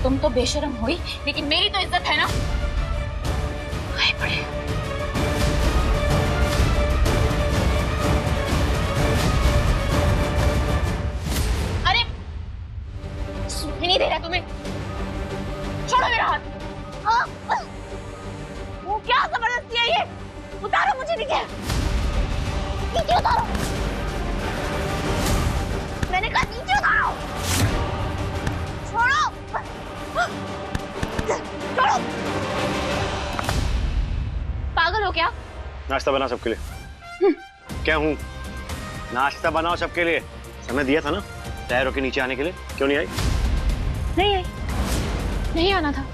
तुम तो बेशरम हुई, लेकिन मेरी तो इज्जत है ना। हाय पड़े। अरे सुन ही नहीं दे रहा तुम्हें, छोड़ो मेरा हाथ। वो क्या जबरदस्ती है ये? उतारो मुझे नीचे, नीचे उतारो। मैंने कहा नीचे उतारो। छोड़ो, छोड़ो। पागल हो क्या? नाश्ता बना सबके लिए। क्या हूँ? नाश्ता बनाओ सबके लिए। समय दिया था ना तैयार होके नीचे आने के लिए, क्यों नहीं आई? नहीं आई, नहीं आना था।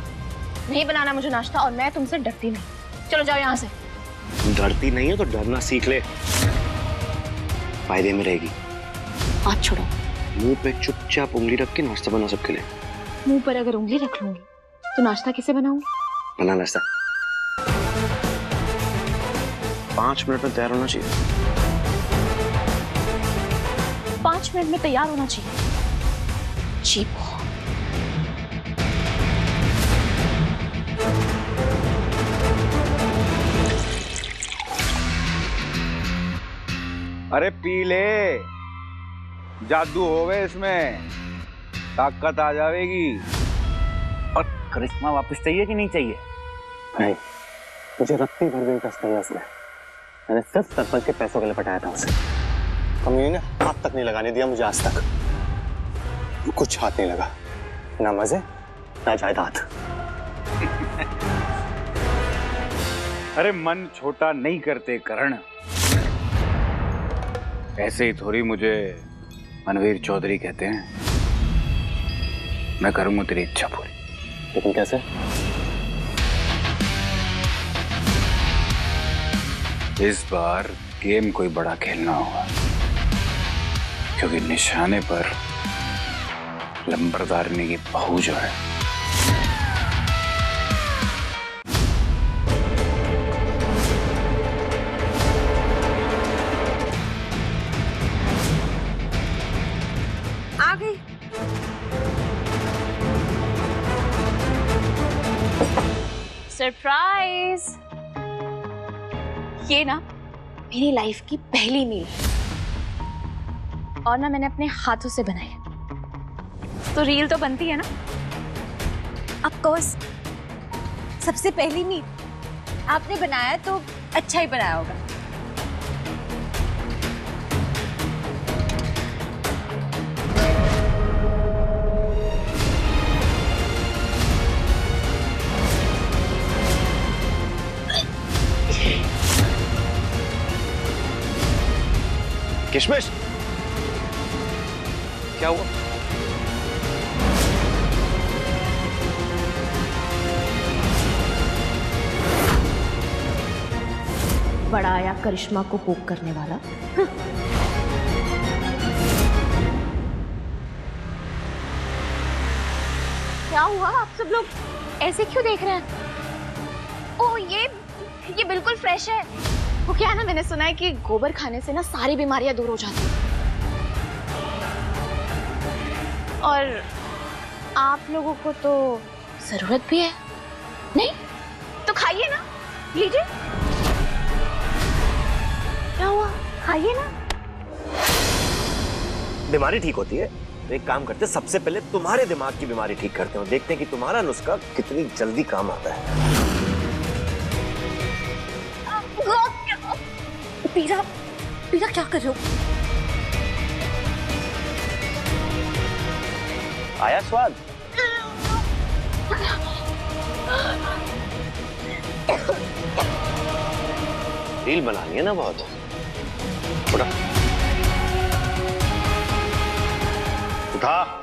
नहीं बनाना मुझे नाश्ता, और मैं तुमसे डरती नहीं। चलो जाओ यहाँ से। डरती नहीं है तो डरना सीख ले, फायदे में रहेगी। हाथ छोड़ो। मुंह पे चुपचाप उंगली रख के नाश्ता बना सबके लिए। मुंह पर अगर उंगली रख लूंगी तो नाश्ता कैसे बनाऊंगी? बना नाश्ता। 5 मिनट में तैयार होना चाहिए। 5 मिनट में तैयार होना चाहिए? चीप हो। अरे पी ले, जादू होवे इसमें, ताकत आ जाएगी। और करिश्मा वापस चाहिए कि नहीं चाहिए? नहीं, मुझे रत्ती भर भी इंटरेस्ट नहीं है उसमें। मैंने सिर्फ सरपंच के पैसों के लिए पटाया था उसे। कमीने ने हाथ तक नहीं लगाने दिया मुझे आज तक। कुछ हाथ नहीं लगा, ना मजे ना जायदाद। अरे मन छोटा नहीं करते करण। ऐसे ही थोड़ी मुझे मनवीर चौधरी कहते हैं। मैं करूंगा तेरी इच्छा पूरी। लेकिन कैसे? इस बार गेम कोई बड़ा खेलना होगा, क्योंकि निशाने पर लंबरदारनी की बहू जो है आ गई। सरप्राइज। ये ना मेरी लाइफ की पहली मील, और ना मैंने अपने हाथों से बनाई, तो रील तो बनती है ना। ऑफ कोर्स, सबसे पहली मील आपने बनाया तो अच्छा ही बनाया होगा। किशमिश, क्या हुआ? बड़ा आया करिश्मा को पोक करने वाला। क्या हुआ? आप सब लोग ऐसे क्यों देख रहे हैं? ओह ये बिल्कुल फ्रेश है। वो क्या है ना, मैंने सुना है कि गोबर खाने से ना सारी बीमारियां दूर हो जाती हैं। और आप लोगों को तो जरूरत भी है, नहीं? तो खाइए ना, लीजिए। क्या हुआ? खाइए ना। बीमारी ठीक होती है तो एक काम करते, सबसे पहले तुम्हारे दिमाग की बीमारी ठीक करते हो, देखते हैं कि तुम्हारा नुस्खा कितनी जल्दी काम आता है। पीरा, पीरा क्या कर रहे हो? आया स्वाद? रील बनानी है ना बहुत। उठा, उठा।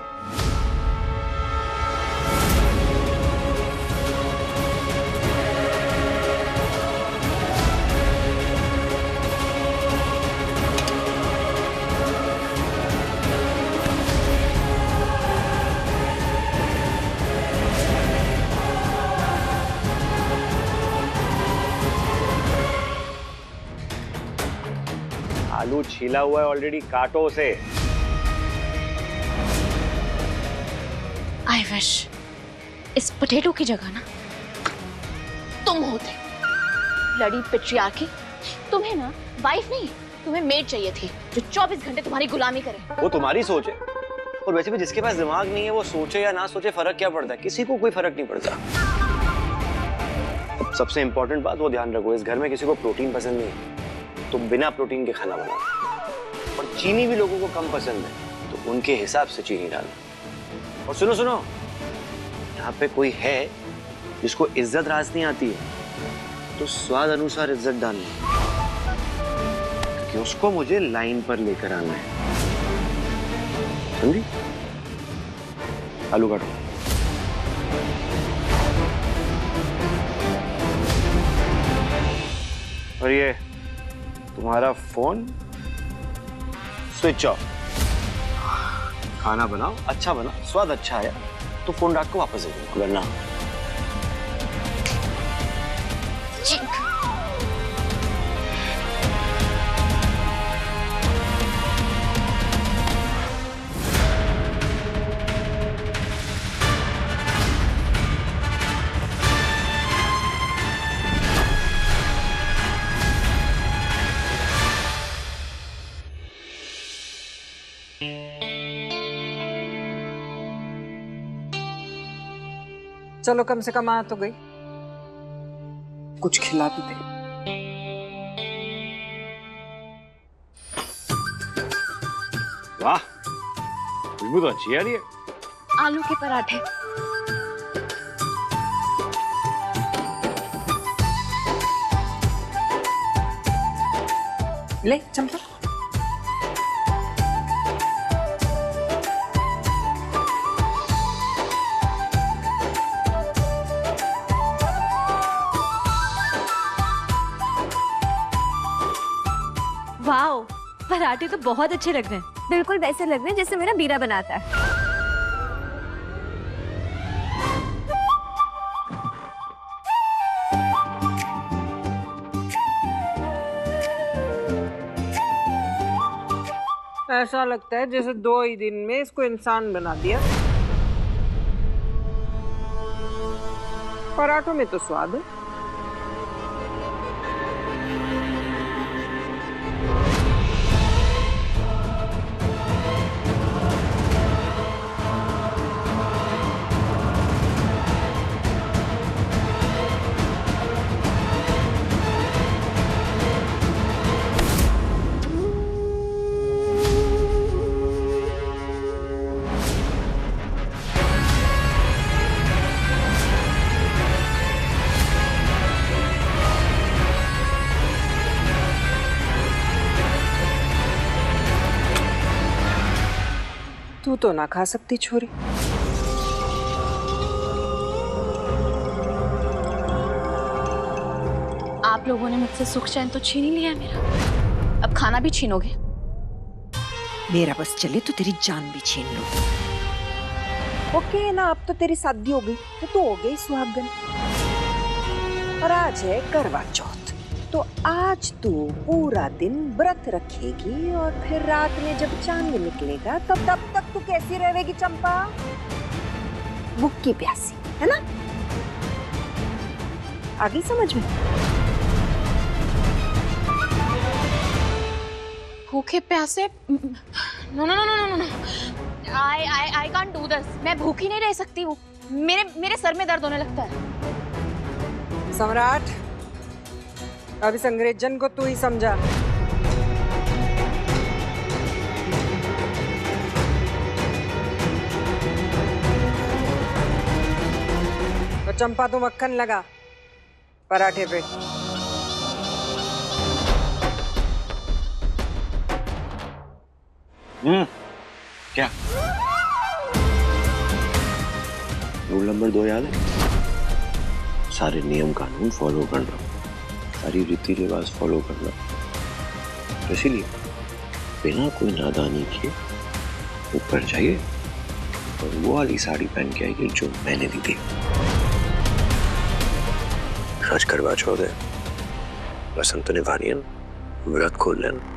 आलू छीला हुआ है ऑलरेडी, काटो उसे। आई विश इस पोटैटो की जगह ना तुम होते, लड़ी पेट्रियार्की। तुम्हें ना वाइफ नहीं, तुम्हें मेड चाहिए थी जो 24 घंटे तुम्हारी गुलामी करे। वो तुम्हारी सोच है, और वैसे भी जिसके पास दिमाग नहीं है वो सोचे या ना सोचे फर्क क्या पड़ता है, किसी को कोई फर्क नहीं पड़ता। अब सबसे इंपॉर्टेंट बात वो ध्यान रखो, इस घर में किसी को प्रोटीन पसंद नहीं है तो बिना प्रोटीन के खाना बनाओ, और चीनी भी लोगों को कम पसंद है तो उनके हिसाब से चीनी डालो। और सुनो सुनो, यहाँ पे कोई है जिसको इज्जत राज नहीं आती है तो स्वाद अनुसार इज्जत डालना, क्योंकि उसको मुझे लाइन पर लेकर आना है, समझी? आलू काटो। और ये तुम्हारा फोन स्विच ऑफ। खाना बनाओ, अच्छा बनाओ, स्वाद अच्छा आया तो फोन रात को वापस दे दूंगा, वरना चलो कम से कम आ तो गई, कुछ खिला भी दे। वाह, खुशबू तो अच्छी आ रही है। आलू के पराठे। ले चंपा। वाओ, पराठे तो बहुत अच्छे लग रहे हैं, बिल्कुल वैसे लग रहे हैं जैसे मेरा बीरा बनाता है। ऐसा लगता है जैसे 2 ही दिन में इसको इंसान बना दिया। पराठों में तो स्वाद है। तू तो ना खा सकती छोरी। आप लोगों ने मुझसे सुख चैन तो छीन ही लिया है मेरा, अब खाना भी छीनोगे? मेरा बस चले तो तेरी जान भी छीन लो। ओके ना, अब तो तेरी शादी हो गई तो हो गई सुहागन। और आज है करवा चौथ, तो आज तू पूरा दिन व्रत रखेगी और फिर रात में जब चांद निकलेगा तब तक तू कैसी रहेगी चंपा? भूखी प्यासी, है ना? आगे समझ में? भूखे प्यासे? No no no no no, I can't do this. मैं भूखी नहीं रह सकती हूँ, मेरे सर में दर्द होने लगता है। सम्राट, अब इस अंग्रेजन को तू ही समझा। तो चंपा तू मक्खन लगा पराठे पे। क्या रूल नंबर 2 याद है? सारे नियम कानून फॉलो करना, सारी रीति रिवाज फॉलो करना। तो इसीलिए बिना कोई नादानी के ऊपर जाइए और वो वाली साड़ी पहन के आइए जो मैंने दी थी। आज करवा चौथ है, बसंत निभानी है, व्रत खोल लेना।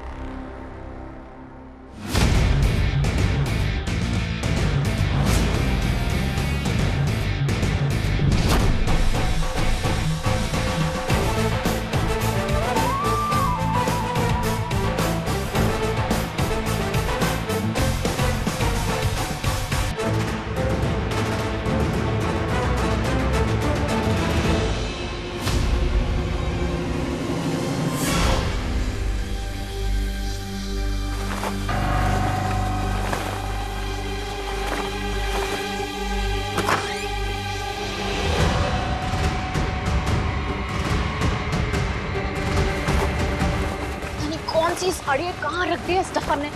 सी साड़ी कहाँ रख दी है स्टफर ने,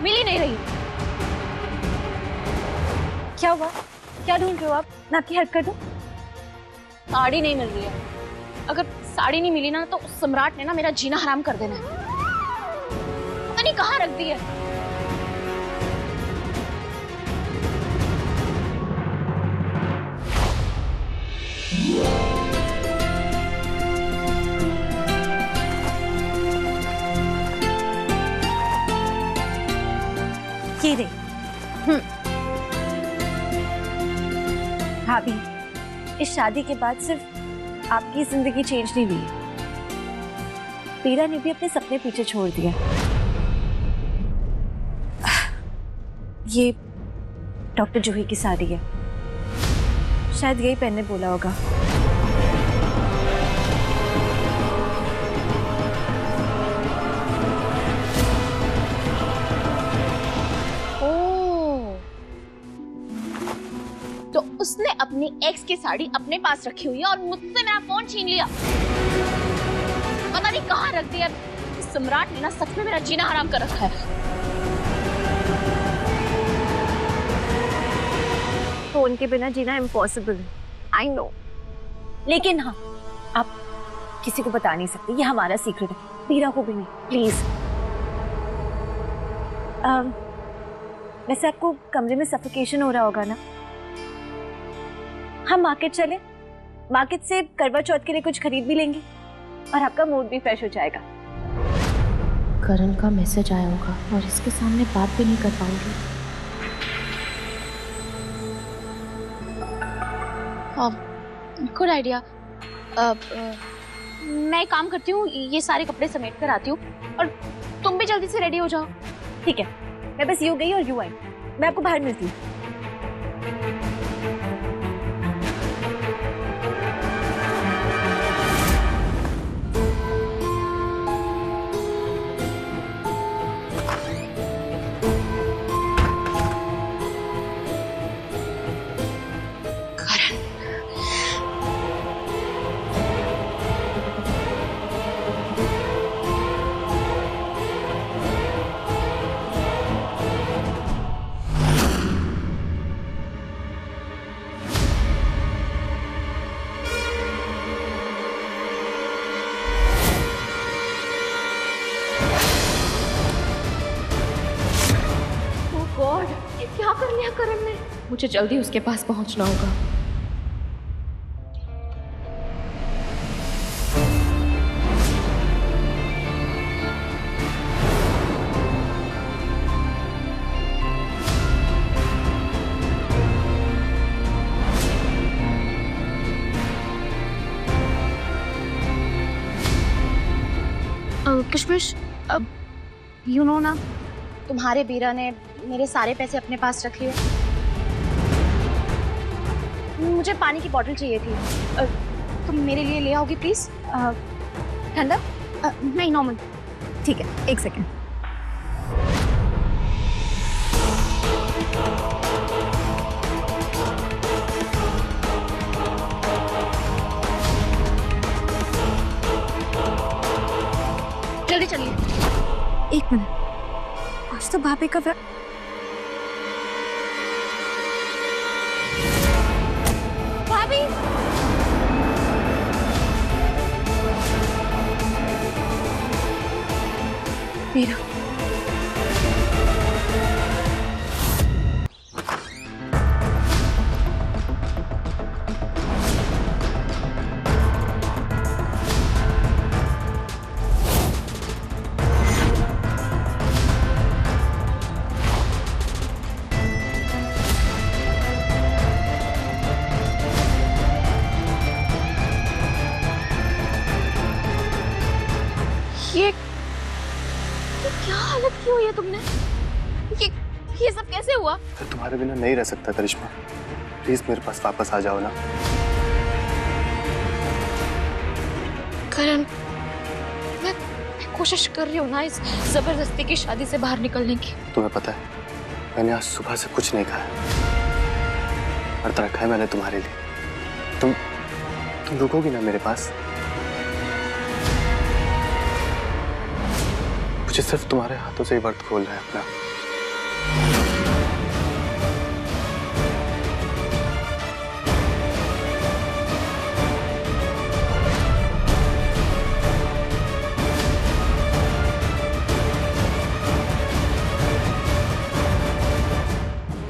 मिल ही नहीं रही। क्या हुआ, क्या ढूंढ रहे हो आप? मैं आपकी हेल्प कर दूं? साड़ी नहीं मिल रही है। अगर साड़ी नहीं मिली ना तो उस सम्राट ने ना मेरा जीना हराम कर देना है। पता नहीं कहाँ रख दी है। ये दे। भाभी, इस शादी के बाद सिर्फ आपकी जिंदगी चेंज नहीं हुई, पीरा ने भी अपने सपने पीछे छोड़ दिया। ये डॉक्टर जूही की साड़ी है, शायद यही पहनने बोला होगा। तो उसने अपनी एक्स की साड़ी अपने पास रखी हुई है और मुझसे मेरा फोन छीन लिया। पता नहीं कहाँ रख दिया। इस सम्राट ने ना सच में मेरा जीना हराम कर रखा है। फोन के बिना जीना इम्पॉसिबल है, आई नो। लेकिन हाँ, आप किसी को बता नहीं सकते, ये हमारा सीक्रेट है। पीरा को भी नहीं, प्लीज। वैसे आपको कमरे में सफोकेशन हो रहा होगा ना? हम मार्केट चले, मार्केट से करवा चौथ के लिए कुछ खरीद भी लेंगे और आपका मूड भी फ्रेश हो जाएगा। करण का मैसेज आया होगा और इसके सामने बात भी नहीं कर पाऊंगी। Good idea. मैं एक काम करती हूँ, ये सारे कपड़े समेट कर आती हूँ और तुम भी जल्दी से रेडी हो जाओ। ठीक है, मैं बस यूं गई और यूं आई। मैं आपको बाहर मिलती हूँ। क्या कर लिया करण ने? मुझे जल्दी उसके पास पहुंचना होगा। किशमिश, अब यू नो ना, तुम्हारे बीरा ने मेरे सारे पैसे अपने पास रख लिए। मुझे पानी की बोतल चाहिए थी, तुम मेरे लिए ले आओगी प्लीज? ठंडा? नहीं, नॉर्मल। ठीक है, एक सेकेंड। जल्दी चलिए। एक मिनट, आज तो भाभी का भाभी, मीरा, ये क्या हालत की हुई है तुमने? ये सब कैसे हुआ? मैं तुम्हारे बिना नहीं रह सकता करिश्मा, प्लीज मेरे पास वापस आ जाओ ना। करण, मैं कोशिश कर रही हूँ ना इस जबरदस्ती की शादी से बाहर निकलने की। तुम्हें पता है, मैंने आज सुबह से कुछ नहीं खाया, व्रत रखा है मैंने तुम्हारे लिए। तुम रुकोगी ना मेरे पास? मुझे सिर्फ तुम्हारे हाथों से ही व्रत खोलना है अपना।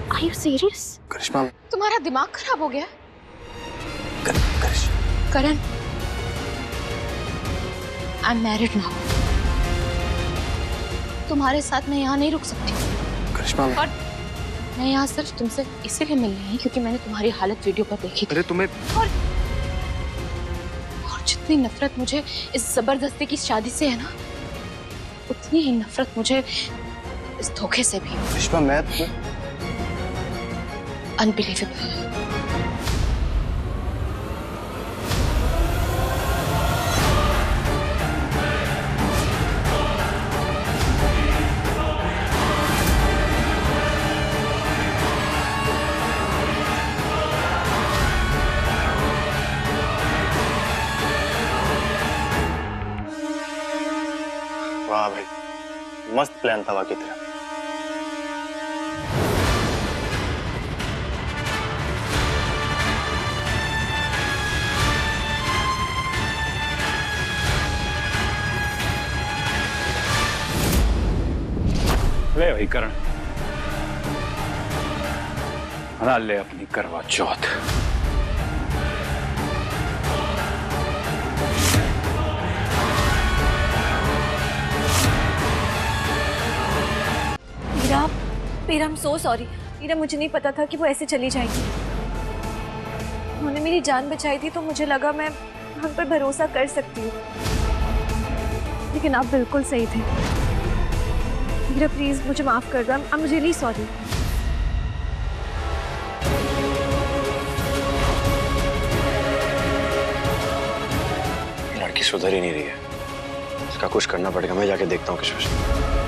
Are you serious? करिश्मा, तुम्हारा दिमाग खराब हो गया? करिश्मा, करण, I'm married now. तुम्हारे साथ मैं यहाँ नहीं रुक सकती। करिश्मा, और मैं यहाँ सिर्फ तुमसे इसीलिए मिलनी है क्योंकि मैंने तुम्हारी हालत वीडियो पर देखी थी। अरे तुम्हें और जितनी नफरत मुझे इस जबरदस्ती की शादी से है ना, उतनी ही नफरत मुझे इस धोखे से भी। करिश्मा, मैं तुम्हें अनबिलीवेबल। वाह भाई, मस्त प्लान था वाकई तेरा। ले भाई करण, मना ले अपनी Karva Chauth. Meera, Meera, I am so sorry. Meera, मुझे नहीं पता था कि वो ऐसे चली जाएगी। उन्होंने मेरी जान बचाई थी तो मुझे लगा मैं उन पर भरोसा कर सकती हूँ, लेकिन आप बिल्कुल सही थे। मीरा, प्लीज मुझे माफ कर दो। I am really sorry. लड़की सुधर ही नहीं रही है, इसका कुछ करना पड़ेगा। मैं जाके देखता हूँ किशोर।